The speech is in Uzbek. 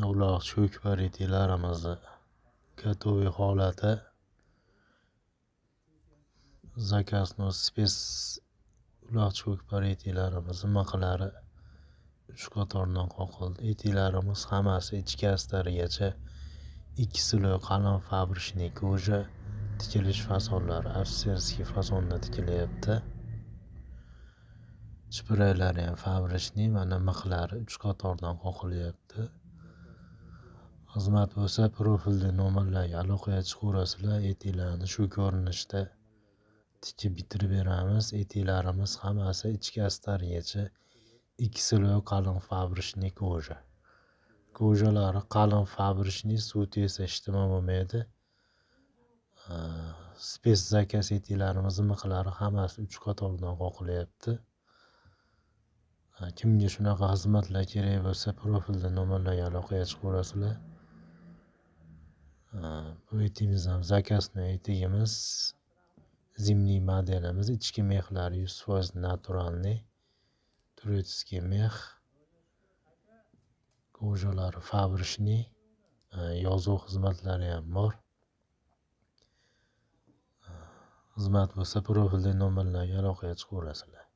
uloq cho'kbar etiklarimizni gotoviy holati. Zakazno spes uloq cho'kbar etiklarimizni miqlari 3 qatordan qoqildi. Etiklarimiz hammasi ichki astarigacha 2 silo qalin fabrishniy koja tikilish fasonlari ofitserskiy fasonda tikilyapti. Chipiraklari ham fabrishniy, mana miqlari 3 qatordan qoqilyapti. Xizmat bo'lsa profilli nomerlarga aloqaga chiqaverasizlar. Etiklarni shu ko'rinishda tikib bitirib beramiz. Etiklarimiz hammasi ichki astarigacha 2 silo qalin fabrishniy koja. Kojalari qalin fabrishniy, suv tegsa ishtima bo'lmaydi. Spes zakaz etiklarimiz miqlari hammasi 3 qatordan qoqilyapti. Kimga shunaqa xizmatlar kerak bo'lsa profilda nomerlarga aloqaga chiqaverasizlar. Bu etigimiz ham zakazno etigimiz. Zimniy modelimiz, ichki mexlari 100% naturalniy. Turetskiy mex. Kojalari fabrishniy. Yozuv xizmatlari ham bor. Xizmat bo'lsa profilda nomerlarga aloqaga chiqaverasizlar.